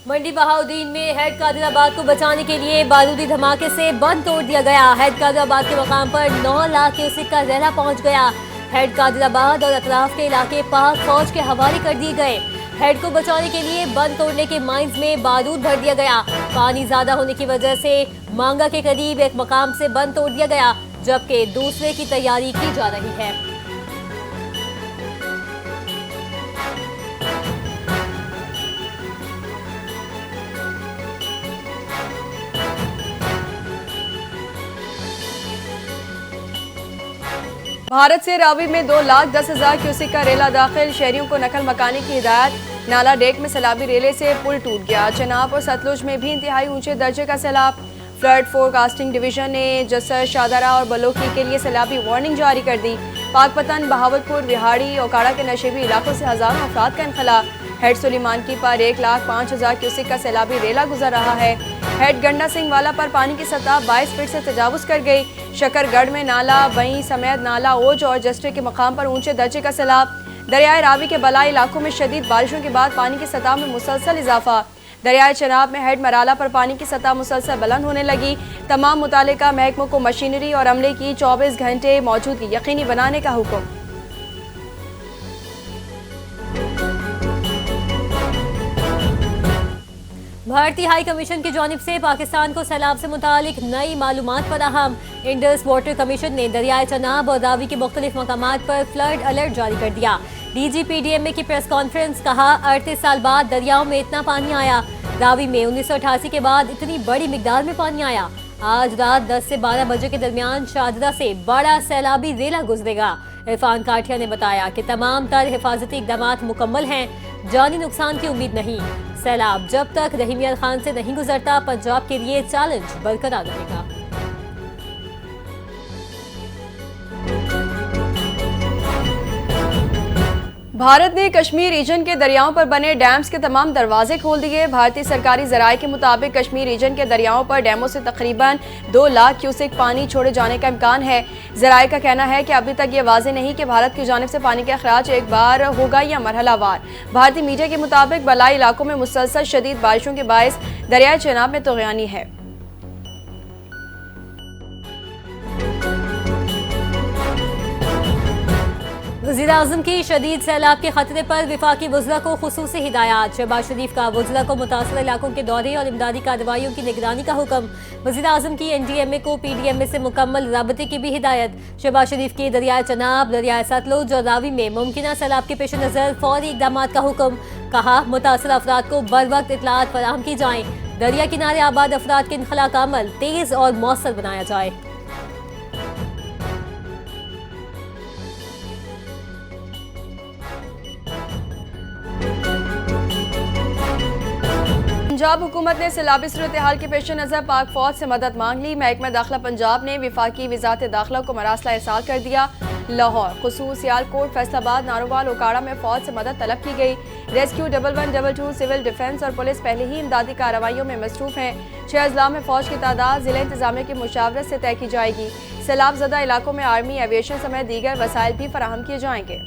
मंडी बहाउद्दीन में हेड कादिराबाद को बचाने के लिए बारूदी धमाके से बंद तोड़ दिया गया। हेड कादिराबाद के मकाम पर 9 लाख क्यूसेक का रेला पहुंच गया। हेड कादिराबाद और अतराफ के इलाके पाक फौज के हवाले कर दिए गए। हेड को बचाने के लिए बंद तोड़ने के माइंस में बारूद भर दिया गया। पानी ज्यादा होने की वजह से मांगा के करीब एक मकाम से बंद तोड़ दिया गया, जबकि दूसरे की तैयारी की जा रही है। भारत से रावी में 2,10,000 क्यूसेक का रेला दाखिल। शहरियों को नकल मकाने की हिदायत। नाला डेक में सैलाबी रेले से पुल टूट गया। चनाब और सतलुज में भी इंतहाई ऊंचे दर्जे का सैलाब। फ्लड फोरकास्टिंग डिवीजन ने जसर, शाहदरा और बलोकी के लिए सैलाबी वार्निंग जारी कर दी। पाकपतन, बहावलपुर, विहाड़ी और काड़ा के नशेबी इलाकों से हजारों अफराद का इनखला। हेड सुलेमानकी पर 1,05,000 क्यूसेक का सैलाबी रेला गुजर रहा है। हेड गंडा सिंह वाला पर पानी की सतह 22 फीट से तजावुज कर गई। शकरगढ़ में नाला बई समेत नाला ओज और जस्टे के मकाम पर ऊंचे दर्जे का सैलाब। दरियाए रावी के बलाई इलाकों में शदीद बारिशों के बाद पानी की सतह में मुसलसल इजाफा। दरियाए चनाब में हेड मराला पर पानी की सतह मुसलसल बुलंद होने लगी। तमाम मुतालिका महकमों को मशीनरी और अमले की 24 घंटे मौजूदगी यकीनी बनाने का हुक्म। भारतीय हाई कमीशन की जानिब से पाकिस्तान को सैलाब से मुतालिक नई मालूमात फराहम। इंडस वाटर कमीशन ने दरियाए चनाब और रावी के मुख्तलिफ मकामात पर फ्लड अलर्ट जारी कर दिया। DGPDMA की प्रेस कॉन्फ्रेंस, कहा 38 साल बाद दरियाओं में इतना पानी आया। रावी में 1988 के बाद इतनी बड़ी मिकदार में पानी आया। आज रात 10 से 12 बजे के दरमियान शाहदरा से बड़ा सैलाबी रेला गुजरेगा। इरफान काठिया ने बताया कि तमाम तर हिफाजती इकदाम मुकम्मल हैं, जानी नुकसान की उम्मीद नहीं। सैलाब जब तक रहीमिया खान से नहीं गुजरता, पंजाब के लिए चैलेंज बरकरार रहेगा। भारत ने कश्मीर रीजन के दरियाओं पर बने डैम्स के तमाम दरवाजे खोल दिए। भारतीय सरकारी जराये के मुताबिक कश्मीर रीजन के दरियाओं पर डैमों से तकरीबन 2 लाख क्यूसेक पानी छोड़े जाने का इम्कान है। जराये का कहना है कि अभी तक ये वाज़ेह नहीं कि भारत की जानिब से पानी का अखराज एक बार होगा या मरहलावार। भारतीय मीडिया के मुताबिक बलाई इलाकों में मुसलसल शदीद बारिशों के बायस दरियाए चनाब में तुग़यानी है। वज़ीर-ए-आज़म की शदीद सैलाब के खतरे पर विफाकी वज़रा को खुसूसी हिदायत। शहबाज शरीफ का वज़रा को मुतासर इलाकों के दौरे और इमदादी कार्रवाइयों की निगरानी का हुक्म। वज़ीर-ए-आज़म की NDMA को PDMA से मुकम्मल राबते की भी हिदायत। शहबाज शरीफ की दरियाए चनाब, दरियाए सतलुज और रावी में मुमकिना सैलाब के पेश नज़र फौरी इकदाम का हुक्म। कहा मुतासर अफराद को बर वक्त इतलात फराहम की जाएँ। दरिया किनारे आबाद अफराद के इनखला का अमल तेज़ और मौसर बनाया जाए। पंजाब हुकूमत ने सैलाबी सूरत हाल के पेश नज़र पाक फौज से मदद मांग ली। महकमा दाखिला पंजाब ने विफाकी वज़ारत दाखिला को मरासला इरसाल कर दिया। लाहौर, ख़ुसूस, सियालकोट, फैसलाबाद, नारोवाल, ओकाड़ा में फौज से मदद तलब की गई। रेस्क्यू 1122 सिविल डिफेंस और पुलिस पहले ही इमदादी कार्रवाइयों में मसरूफ हैं। 6 अजला में फौज की तादाद जिला इंतजामिया की मुशावरत से तय की जाएगी। सैलाब ज़दा इलाकों में आर्मी, एविएशन समेत दीगर वसाइल भी फराहम किए जाएंगे।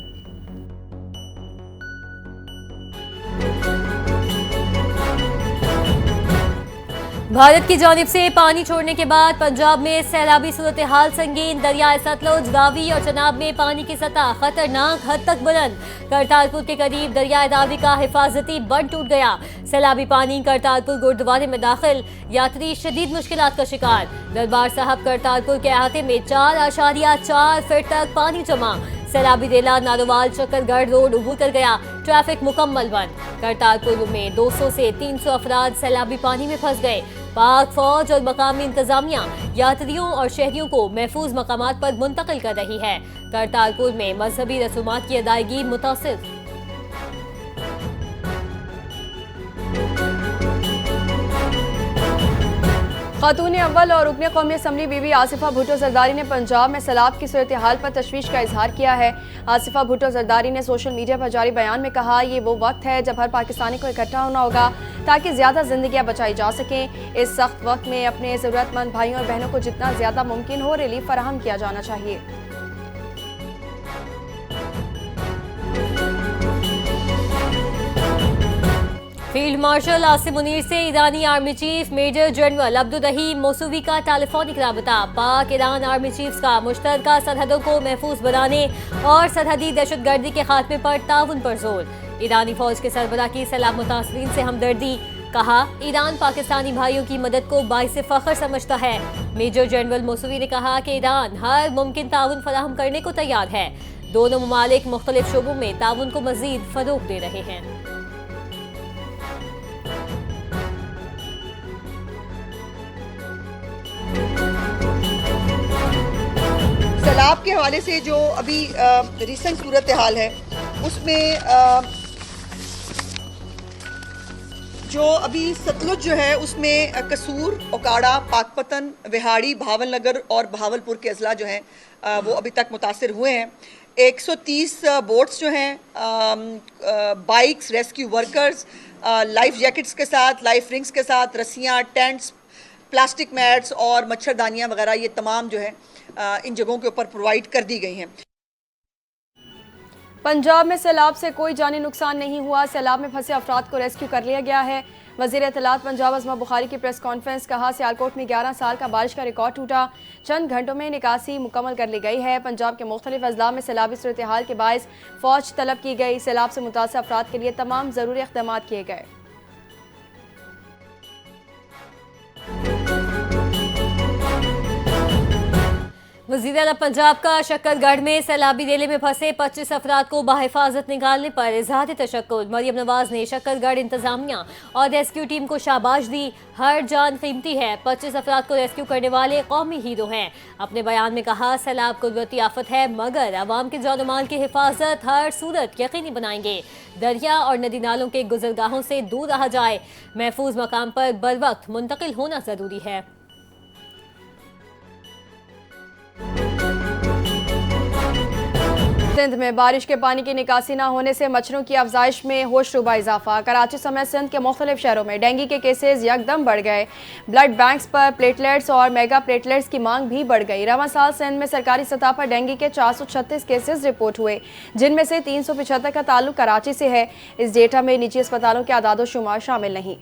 भारत की जानिब से पानी छोड़ने के बाद पंजाब में सैलाबी सूरत हाल संगीन। दरियाए सतलुज, रावी और चनाब में पानी की सतह खतरनाक हद तक बुलंद। करतारपुर के करीब दरियाए रावी का हिफाजती बंद टूट गया। सैलाबी पानी करतारपुर गुरुद्वारे में दाखिल, यात्री शदीद मुश्किलात का शिकार। दरबार साहब करतारपुर के अहाते में 4.4 फीट तक पानी जमा। सैलाबी रेला नारोवाल चक्करगढ़ रोड उबूर कर गया। ट्रैफिक मुकम्मल बंद। करतारपुर में 200 से 300 अफराद सैलाबी पानी में फंस गए। पाक फौज और मकामी इंतजामिया यात्रियों और शहरियों को महफूज मकामात पर मुंतकिल कर रही है। करतारपुर में मजहबी रसूमात की अदायगी मुतासिर। खातून अव्वल और रुकने कौमी असम्बली बीबी आसिफा भुट्टो जरदारी ने पंजाब में सैलाब की सूरत हाल पर तशवीश का इजहार किया है। आसिफा भुट्टो जरदारी ने सोशल मीडिया पर जारी बयान में कहा, ये वो वक्त है जब हर पाकिस्तानी को इकट्ठा होना होगा ताकि ज़्यादा जिंदगियां बचाई जा सकें। इस सख्त वक्त में अपने ज़रूरतमंद भाइयों और बहनों को जितना ज़्यादा मुमकिन हो रिलीफ फराहम किया जाना चाहिए। फील्ड मार्शल आसिम मुनीर से ईरानी army chief major general Abdurrahim Mousavi का टेलीफोनिक राबता। पाक ईरान आर्मी चीफ्स का मुश्तरका सरहदों को महफूज बनाने और सरहदी दहशतगर्दी के खात्मे पर ताउन पर जोर। ईरानी फौज के सरबराह की सैलाब मुतासरीन से हमदर्दी। कहा, ईरान पाकिस्तानी भाइयों की मदद को बाइस फख्र समझता है। मेजर जनरल मौसूवी ने कहा कि ईरान हर मुमकिन ताउन फराहम करने को तैयार है। दोनों ममालिक मुख्तलिफ शोबों में ताउन को मजीद फरोग दे रहे हैं। सैलाब के हवाले से जो अभी रिसेंट सूरत हाल है उसमें जो अभी सतलुज जो है उसमें कसूर, ओकाड़ा, पाकपतन, विहाड़ी, भावलनगर और बहावलपुर के अजला जो हैं वो अभी तक मुतासिर हुए हैं। 130 बोट्स जो हैं, bikes, rescue workers, life jackets के साथ, लाइफ रिंग्स के साथ, रस्सियाँ, टेंट्स, प्लास्टिक मैट्स और मच्छरदानियाँ वगैरह ये तमाम जो है इन जगहों के ऊपर प्रोवाइड कर दी गई हैं। पंजाब में सैलाब से कोई जानी नुकसान नहीं हुआ। सैलाब में फंसे अफराद को रेस्क्यू कर लिया गया है। वज़ीर इत्तलात पंजाब अज़मा बुखारी की प्रेस कॉन्फ्रेंस। कहा, सियालकोट में 11 साल का बारिश का रिकॉर्ड टूटा। चंद घंटों में निकासी मुकम्मल कर ली गई है। पंजाब के मुख्तलिफ अजला में सैलाबी सूरत हाल के बायस फौज तलब की गई। सैलाब से मुतासर अफराद के लिए तमाम ज़रूरी इक़दाम किए गए। वज़ीर आला पंजाब का शक्करगढ़ में सैलाबी रेले में फंसे 25 अफराद को बाहिफाजत निकालने पर इज़हार तशक्कुर। मरियम नवाज ने शक्करगढ़ इंतजामिया और रेस्क्यू टीम को शाबाश दी। हर जान कीमती है। 25 अफराद को रेस्क्यू करने वाले कौमी हीरो हैं। अपने बयान में कहा, सैलाब कुदरती आफत है मगर अवाम के जान माल की हिफाजत हर सूरत यकीनी बनाएंगे। दरिया और नदी नालों के गुजरगाहों से दूर रहा जाए। महफूज मकाम पर बर वक्त मुंतकिल होना जरूरी है। सिंध में बारिश के पानी की निकासी न होने से मच्छरों की अफजाइश में होशरुबा इजाफा। कराची समेत सिंध के मुख्तलिफ शहरों में डेंगू के केसेस यकदम बढ़ गए। ब्लड बैंक्स पर प्लेटलेट्स और मेगा प्लेटलेट्स की मांग भी बढ़ गई। रवां साल सिंध में सरकारी सतह पर डेंगू के 436 केसेस रिपोर्ट हुए, जिनमें से 375 का ताल्लुक कराची से है। इस डेटा में निजी अस्पतालों के आदादो शुमार शामिल नहीं।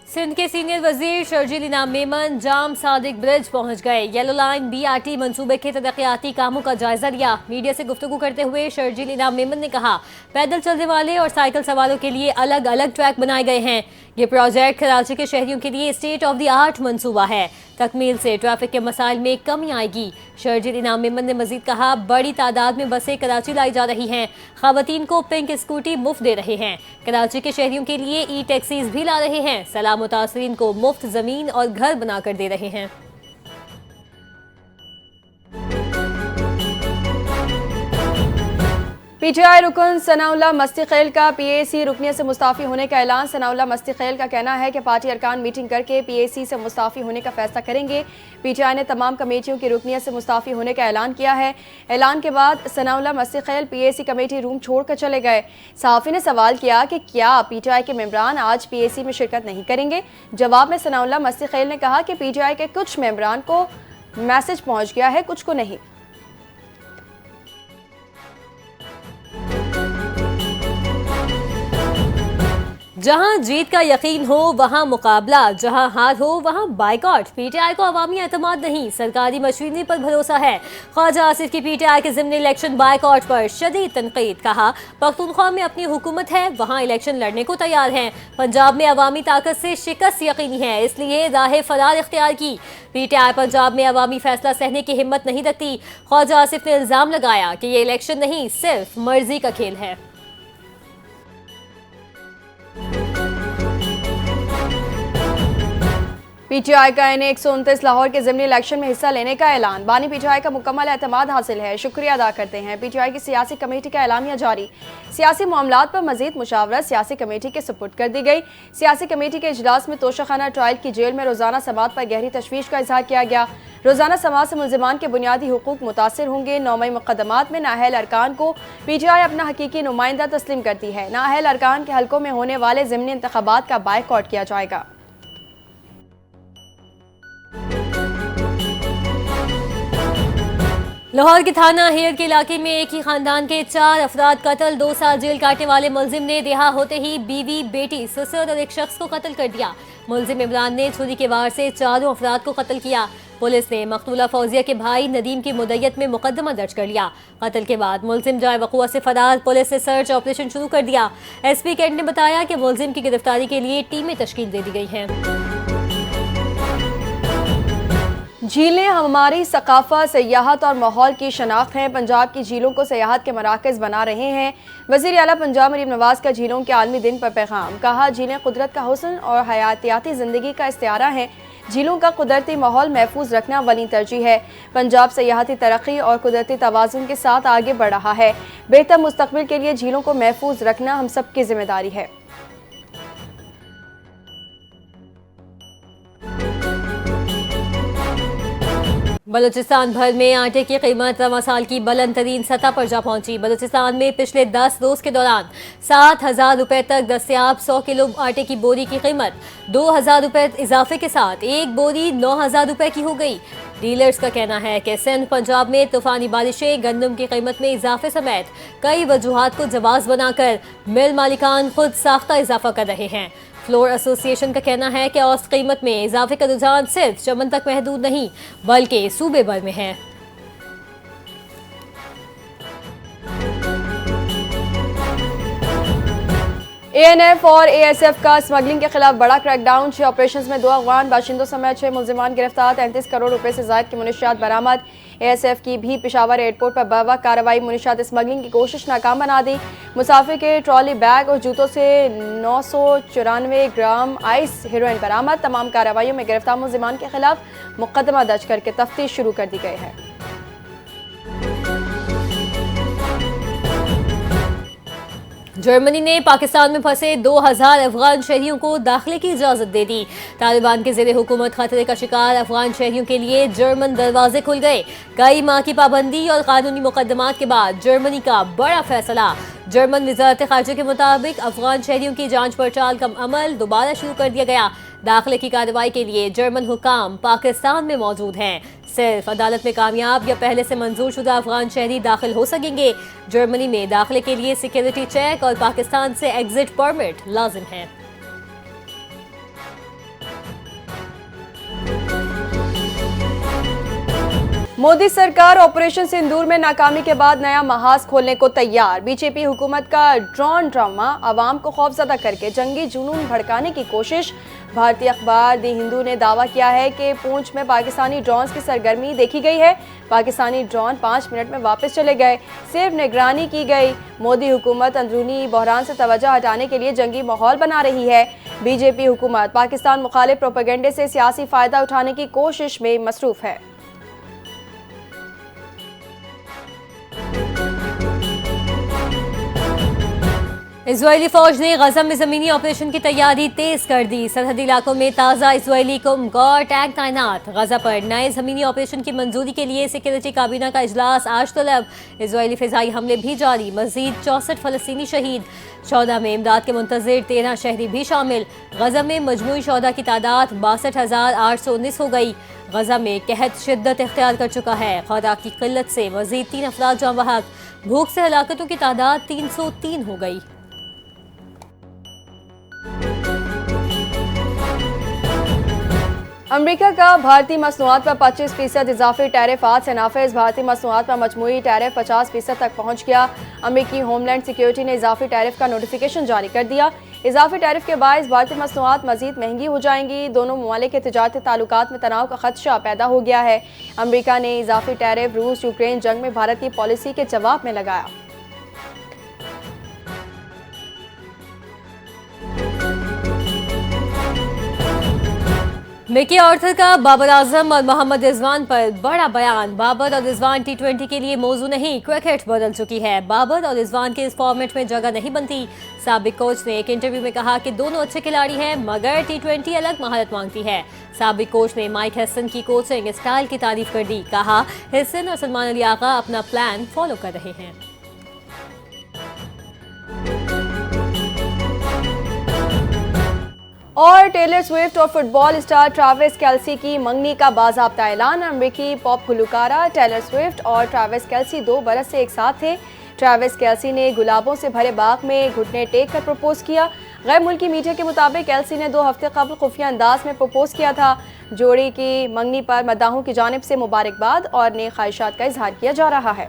सिंध के सीनियर वजीर शर्जील इनाम मेमन जाम सादिक ब्रिज पहुंच गए। येलो लाइन BRT मंसूबे के तरक्याती कामों का जायजा लिया। मीडिया से गुफ्तगू करते हुए शर्जील इनाम मेमन ने कहा, पैदल चलने वाले और साइकिल सवारों के लिए अलग अलग ट्रैक बनाए गए हैं। ये प्रोजेक्ट कराची के शहरियों के लिए स्टेट ऑफ द आर्ट मंसूबा है। तकमील से ट्रैफिक के मसाइल में कमी आएगी। शर्जील इनाम मेमन ने मजीद कहा, बड़ी तादाद में बसें कराची लाई जा रही हैं। खवातीन को पिंक स्कूटी मुफ्त दे रहे हैं। कराची के शहरियों के लिए टैक्सीज भी ला रहे हैं। सैलाब मुतासरीन को मुफ्त जमीन और घर बनाकर दे रहे हैं। PTI रुकन सनाउल्लाह मस्ती-खेल का PAC रुकनियत से मुस्ताफ़ी होने का ऐलान। सनाउल्लाह मस्ती-खेल का कहना है कि पार्टी अरकान मीटिंग करके PAC से मुस्ताफ़ी होने का फैसला करेंगे। PTI ने तमाम कमेटियों की रुकनियत से मुस्ताफ़ी होने का ऐलान किया है। ऐलान के बाद सनाउल्लाह मस्ती-खेल PAC कमेटी रूम छोड़कर चले गए। सहाफ़ी ने सवाल किया कि क्या PTI के मेंबरान आज PAC में शिरकत नहीं करेंगे। जवाब में सनाउल्लाह मस्ती-खेल ने कहा कि PTI के कुछ मेंबरान को मैसेज पहुँच गया है, कुछ को नहीं। जहां जीत का यकीन हो वहां मुकाबला, जहां हार हो वहां बाइकआउट। PTI को अवामी एतमाद नहीं, सरकारी मशीनरी पर भरोसा है। ख्वाजा आसिफ की PTI के ज़िम्नी इलेक्शन बाइकआउट पर शदीद तनकीद। कहा, पख्तूनख्वा में अपनी हुकूमत है, वहां इलेक्शन लड़ने को तैयार हैं। पंजाब में अवामी ताकत से शिकस्त यकीनी है, इसलिए राह फरार इख्तियार की। PTI पंजाब में अवामी फैसला सहने की हिम्मत नहीं रखती। ख्वाजा आसिफ ने इल्ज़ाम लगाया कि ये इलेक्शन नहीं, सिर्फ मर्जी का खेल है। PTI का इन्हें 129 लाहौर के ज़िमनी इलेक्शन में हिस्सा लेने का ऐलान। बानी PTI का मुकम्मल एतमाद हासिल है, शुक्रिया अदा करते हैं। PTI की सियासी कमेटी का एलामिया जारी। सियासी मामलात पर मजीद मुशावरत सियासी कमेटी के सुपुर्द कर दी गई। सियासी कमेटी के इजलास में तोशाखाना ट्रायल की जेल में रोजाना समात पर गहरी तशवीश का इजहार किया गया। रोजाना समात से मुल्जिमान के बुनियादी हुकूक मुतासर होंगे। 9 मई मुकदमात में नाअहल अरकान को PTI अपना हकीकी नुमाइंदा तस्लीम करती है। नाअहल अरकान के हल्कों में होने वाले ज़िमनी इंतखाबात का बायकॉट किया जाएगा। लाहौर के थाना हेयर के इलाके में एक ही खानदान के 4 अफराद कत्ल। 2 साल जेल काटने वाले मुलजिम ने रिहा होते ही बीवी, बेटी, ससुर और एक शख्स को कत्ल कर दिया। मुलजिम इमरान ने छुरी के वार से 4 अफराद को कत्ल किया। पुलिस ने मकतूला फौजिया के भाई नदीम की मुद्दत में मुकदमा दर्ज कर लिया। कत्ल के बाद मुलजिम जाए वक़ुआ से फरार। पुलिस ने सर्च ऑपरेशन शुरू कर दिया। SP कैंट ने बताया कि मुलजिम की गिरफ्तारी के लिए टीमें तश्कील दे दी गई हैं। झीलें हमारी सकाफत, सियाहत और माहौल की शनाख्त हैं। पंजाब की झीलों को सियाहत के मराकज़ बना रहे हैं। वज़ीर आला पंजाब मरीम नवाज़ का झीलों के आलमी दिन पर पैगाम। कहा, झीलें कुदरत का हुस्न और हयातियाती ज़िंदगी का इस्तिआरा हैं। झीलों का कुदरती माहौल महफूज रखना वली तरजीह है। पंजाब सियाहती तरक्की और कुदरती तवाज़ुन के साथ आगे बढ़ रहा है। बेहतर मुस्तक़बिल के लिए झीलों को महफूज रखना हम सब की जिम्मेदारी है। बलूचिस्तान भर में आटे की कीमत रवां साल की बुलंद तरीन सतह पर जा पहुंची। बलूचिस्तान में पिछले 10 रोज के दौरान 7,000 रुपए तक दस्तयाब 100 किलो आटे की बोरी की कीमत 2,000 रुपए इजाफे के साथ एक बोरी 9,000 रुपए की हो गई। डीलर्स का कहना है कि सिंध पंजाब में तूफानी बारिशें गंदम की कीमत में इजाफे समेत कई वजूहात को जवाब बनाकर मिल मालिकान खुद साख्ता इजाफा कर रहे हैं। फ्लोर एसोसिएशन का कहना है कि औसत कीमत में इजाफे का रुझान सिर्फ चमन तक महदूद नहीं बल्कि सूबे भर में है। ANF और ASF का स्मगलिंग के खिलाफ बड़ा क्रैकडाउन। 6 ऑपरेशंस में 2 अफगान बाशिंदों समेत 6 मुलजिमान गिरफ्तार। 33 करोड़ रुपए से ज्यादा की मुनशियात बरामद। ASF की भी पेशावर एयरपोर्ट पर बर्वक कार्रवाई। मुनशियात स्मगलिंग की कोशिश नाकाम बना दी। मुसाफिर के ट्रॉली बैग और जूतों से 994 ग्राम आइस हेरोइन बरामद। तमाम कार्रवाइयों में गिरफ्तार मुलजिमान के खिलाफ मुकदमा दर्ज करके तफ्तीश शुरू कर दी गई है। जर्मनी ने पाकिस्तान में फंसे 2,000 अफगान शहरियों को दाखिले की इजाजत दे दी। तालिबान के ज़ेरे हुकूमत खतरे का शिकार अफगान शहरियों के लिए जर्मन दरवाजे खुल गए। कई माह की पाबंदी और कानूनी मुकदमात के बाद जर्मनी का बड़ा फैसला। जर्मन वज़ारत ख़ारिजा के मुताबिक अफगान शहरियों की जांच पड़ताल का अमल दोबारा शुरू कर दिया गया। दाखिले की कार्रवाई के लिए जर्मन हुकाम पाकिस्तान में मौजूद हैं। सिर्फ अदालत में कामयाब या पहले से मंजूर शुदा अफगान शहरी दाखिल हो सकेंगे। जर्मनी में दाखिले के लिए सिक्योरिटी चेक और पाकिस्तान से एग्जिट परमिट लाजिम है। मोदी सरकार ऑपरेशन सिंदूर में नाकामी के बाद नया महाज खोलने को तैयार। बीजेपी हुकूमत का ड्रोन ड्रामा आवाम को खौफजदा करके जंगी जुनून भड़काने की कोशिश। भारतीय अखबार दी हिंदू ने दावा किया है कि पूंछ में पाकिस्तानी ड्रोन्स की सरगर्मी देखी गई है। पाकिस्तानी ड्रोन 5 मिनट में वापस चले गए, सिर्फ निगरानी की गई। मोदी हुकूमत अंदरूनी बहरान से तवज्जो हटाने के लिए जंगी माहौल बना रही है। बीजेपी हुकूमत पाकिस्तान मुखालिफ प्रोपेगेंडे से सियासी फायदा उठाने की कोशिश में मसरूफ है। इजरायली फौज ने गजा में जमीनी ऑपरेशन की तैयारी तेज कर दी। सरहदी इलाकों में ताज़ा इजरायली गौर टैंक तैनात। गजा पर नए जमीनी ऑपरेशन की मंजूरी के लिए सिक्योरिटी काबीना का इजलास आज तलब। इजरायली फिजाई हमले भी जारी। मजीद 64 फलस्तीनी शहीद। 14 में इमदाद के मुंतजिर 13 शहरी भी शामिल। गजा में मजमूई शोधा की तादाद 62,819 हो गई। गजा में कहत शिद्दत इख्तियार कर चुका है। खुराक की किल्लत से मजीद 3 अफराद जाँ बहक। भूख से हलाकतों की तादाद 303 हो गई। अमेरिका का भारतीय मसनूआत पर 25% इजाफी टैरिफ आज से नाफिज। भारतीय मसनूआत पर मजमूई टैरिफ 50% तक पहुंच गया। अमेरिकी होमलैंड सिक्योरिटी ने इजाफी टैरिफ का नोटिफिकेशन जारी कर दिया। इजाफी टैरिफ के बायस भारतीय मसनूआत मजीद महंगी हो जाएंगी। दोनों ममालिक के तिजारती ताल्लुकात में तनाव का खदशा पैदा हो गया है। अमेरिका ने इजाफी टैरिफ रूस यूक्रेन जंग में भारत की पॉलिसी के जवाब में लगाया। मिकी आर्थर का बाबर आजम और मोहम्मद रिजवान पर बड़ा बयान। बाबर और रिजवान T20 के लिए मौजू नहीं, क्रिकेट बदल चुकी है। बाबर और रिजवान के इस फॉर्मेट में जगह नहीं बनती। साबिक कोच ने एक इंटरव्यू में कहा कि दोनों अच्छे खिलाड़ी हैं मगर T20 अलग महारत मांगती है। साबिक कोच ने माइक हैसन की कोचिंग स्टाइल की तारीफ कर दी। कहा, हैसन और सलमान अली आगा अपना प्लान फॉलो कर रहे हैं। और टेलर स्विफ्ट और फुटबॉल स्टार ट्रैविस केल्सी की मंगनी का बाज़ाब्ता ऐलान। अमेरिकी पॉप गुलकारा टेलर स्विफ्ट और ट्रैविस केल्सी 2 बरस से एक साथ थे। ट्रैविस केल्सी ने गुलाबों से भरे बाग में घुटने टेक कर प्रपोज किया। गैर मुल्की मीडिया के मुताबिक केल्सी ने 2 हफ्ते कबल खुफिया अंदाज में प्रपोज किया था। जोड़ी की मंगनी पर मद्दाहों की जानिब से मुबारकबाद और नेक ख्वाहिशात का इजहार किया जा रहा है।